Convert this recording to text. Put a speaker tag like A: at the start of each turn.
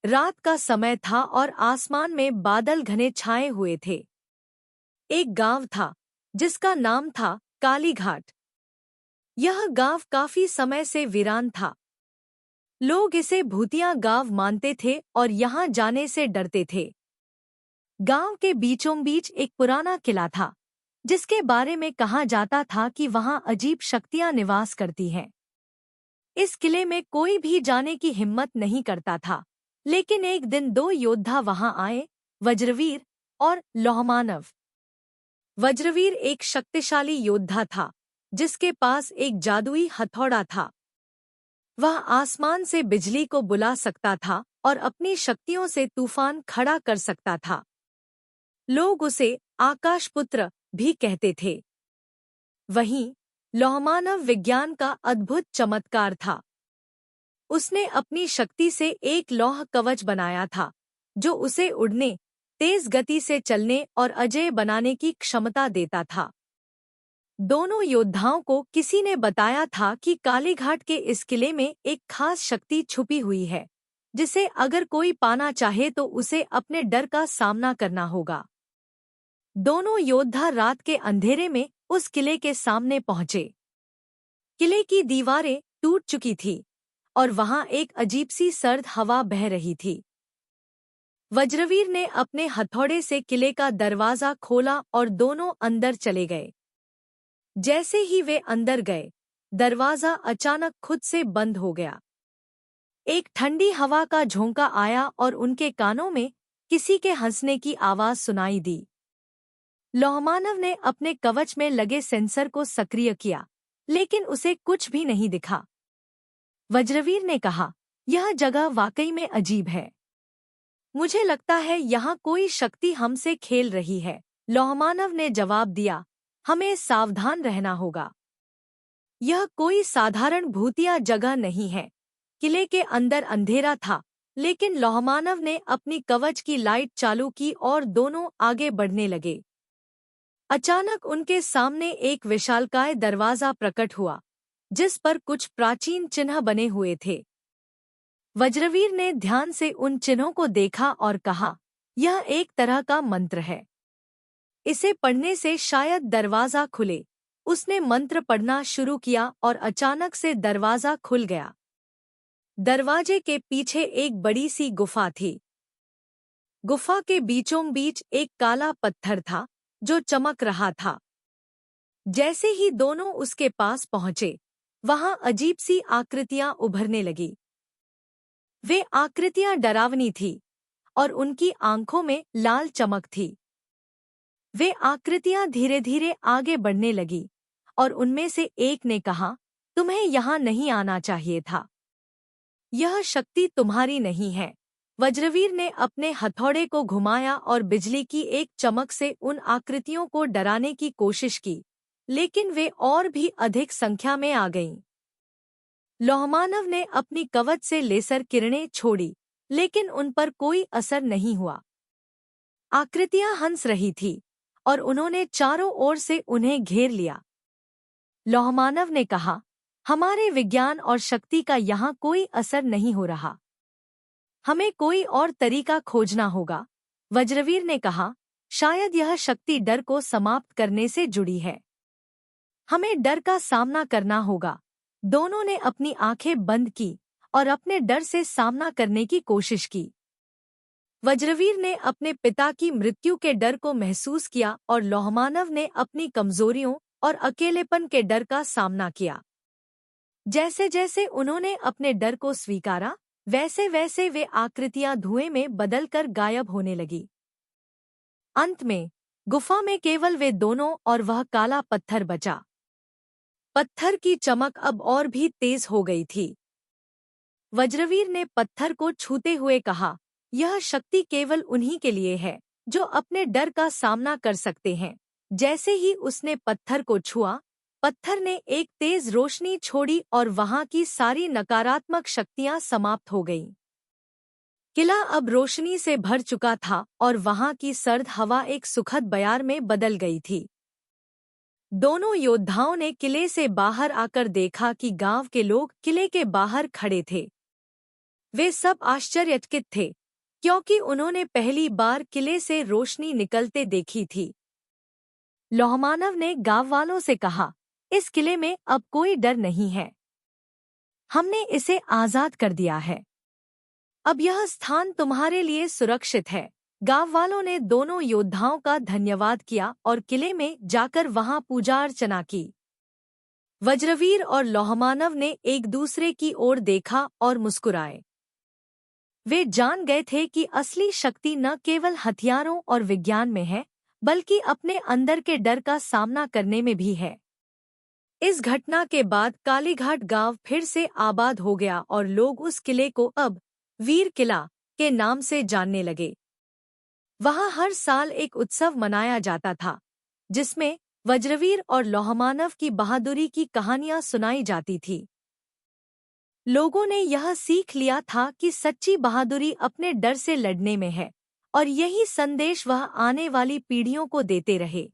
A: रात का समय था और आसमान में बादल घने छाए हुए थे। एक गांव था जिसका नाम था कालीघाट। यह गांव काफी समय से वीरान था। लोग इसे भूतिया गांव मानते थे और यहाँ जाने से डरते थे। गांव के बीचों बीच एक पुराना किला था जिसके बारे में कहा जाता था कि वहाँ अजीब शक्तियाँ निवास करती हैं। इस किले में कोई भी जाने की हिम्मत नहीं करता था, लेकिन एक दिन दो योद्धा वहां आए, वज्रवीर और लौहमानव। वज्रवीर एक शक्तिशाली योद्धा था जिसके पास एक जादुई हथौड़ा था। वह आसमान से बिजली को बुला सकता था और अपनी शक्तियों से तूफान खड़ा कर सकता था। लोग उसे आकाशपुत्र भी कहते थे। वहीं लौहमानव विज्ञान का अद्भुत चमत्कार था। उसने अपनी शक्ति से एक लौह कवच बनाया था जो उसे उड़ने, तेज गति से चलने और अजेय बनाने की क्षमता देता था। दोनों योद्धाओं को किसी ने बताया था कि कालीघाट के इस किले में एक खास शक्ति छुपी हुई है जिसे अगर कोई पाना चाहे तो उसे अपने डर का सामना करना होगा। दोनों योद्धा रात के अंधेरे में उस किले के सामने पहुंचे। किले की दीवारें टूट चुकी थी और वहां एक अजीब सी सर्द हवा बह रही थी। वज्रवीर ने अपने हथौड़े से किले का दरवाजा खोला और दोनों अंदर चले गए। जैसे ही वे अंदर गए, दरवाजा अचानक खुद से बंद हो गया। एक ठंडी हवा का झोंका आया और उनके कानों में किसी के हंसने की आवाज सुनाई दी। लौहमानव ने अपने कवच में लगे सेंसर को सक्रिय किया, लेकिन उसे कुछ भी नहीं दिखा। वज्रवीर ने कहा, यह जगह वाकई में अजीब है। मुझे लगता है यहाँ कोई शक्ति हमसे खेल रही है। लौहमानव ने जवाब दिया, हमें सावधान रहना होगा। यह कोई साधारण भूतिया जगह नहीं है। किले के अंदर अंधेरा था, लेकिन लौहमानव ने अपनी कवच की लाइट चालू की और दोनों आगे बढ़ने लगे। अचानक उनके सामने एक विशालकाय दरवाजा प्रकट हुआ जिस पर कुछ प्राचीन चिन्ह बने हुए थे। वज्रवीर ने ध्यान से उन चिन्हों को देखा और कहा, यह एक तरह का मंत्र है। इसे पढ़ने से शायद दरवाजा खुले। उसने मंत्र पढ़ना शुरू किया और अचानक से दरवाजा खुल गया। दरवाजे के पीछे एक बड़ी सी गुफा थी। गुफा के बीचों बीच एक काला पत्थर था जो चमक रहा था। जैसे ही दोनों उसके पास पहुंचे, वहां अजीब सी आकृतियां उभरने लगी। वे आकृतियां डरावनी थी और उनकी आंखों में लाल चमक थी। वे आकृतियां धीरे धीरे आगे बढ़ने लगी और उनमें से एक ने कहा, तुम्हें यहाँ नहीं आना चाहिए था। यह शक्ति तुम्हारी नहीं है। वज्रवीर ने अपने हथौड़े को घुमाया और बिजली की एक चमक से उन आकृतियों को डराने की कोशिश की, लेकिन वे और भी अधिक संख्या में आ गईं। लौहमानव ने अपनी कवच से लेसर किरणें छोड़ी, लेकिन उन पर कोई असर नहीं हुआ। आकृतियां हंस रही थी और उन्होंने चारों ओर से उन्हें घेर लिया। लौहमानव ने कहा, हमारे विज्ञान और शक्ति का यहाँ कोई असर नहीं हो रहा। हमें कोई और तरीका खोजना होगा। वज्रवीर ने कहा, शायद यह शक्ति डर को समाप्त करने से जुड़ी है। हमें डर का सामना करना होगा। दोनों ने अपनी आंखें बंद की और अपने डर से सामना करने की कोशिश की। वज्रवीर ने अपने पिता की मृत्यु के डर को महसूस किया और लौहमानव ने अपनी कमजोरियों और अकेलेपन के डर का सामना किया। जैसे जैसे उन्होंने अपने डर को स्वीकारा, वैसे वैसे वे आकृतियां धुएं में बदलकर गायब होने लगी। अंत में गुफा में केवल वे दोनों और वह काला पत्थर बचा। पत्थर की चमक अब और भी तेज हो गई थी। वज्रवीर ने पत्थर को छूते हुए कहा, यह शक्ति केवल उन्हीं के लिए है जो अपने डर का सामना कर सकते हैं। जैसे ही उसने पत्थर को छुआ, पत्थर ने एक तेज रोशनी छोड़ी और वहां की सारी नकारात्मक शक्तियां समाप्त हो गईं। किला अब रोशनी से भर चुका था और वहां की सर्द हवा एक सुखद बयार में बदल गई थी। दोनों योद्धाओं ने किले से बाहर आकर देखा कि गांव के लोग किले के बाहर खड़े थे। वे सब आश्चर्यचकित थे, क्योंकि उन्होंने पहली बार किले से रोशनी निकलते देखी थी। लौहमानव ने गांव वालों से कहा, इस किले में अब कोई डर नहीं है। हमने इसे आजाद कर दिया है। अब यह स्थान तुम्हारे लिए सुरक्षित है। गांव वालों ने दोनों योद्धाओं का धन्यवाद किया और किले में जाकर वहां पूजा अर्चना की। वज्रवीर और लौहमानव ने एक दूसरे की ओर देखा और मुस्कुराए। वे जान गए थे कि असली शक्ति न केवल हथियारों और विज्ञान में है, बल्कि अपने अंदर के डर का सामना करने में भी है। इस घटना के बाद कालीघाट गांव फिर से आबाद हो गया और लोग उस किले को अब वीर किला के नाम से जानने लगे। वहां हर साल एक उत्सव मनाया जाता था, जिसमें वज्रवीर और लौहमानव की बहादुरी की कहानियां सुनाई जाती थी। लोगों ने यह सीख लिया था कि सच्ची बहादुरी अपने डर से लड़ने में है, और यही संदेश वह आने वाली पीढ़ियों को देते रहे।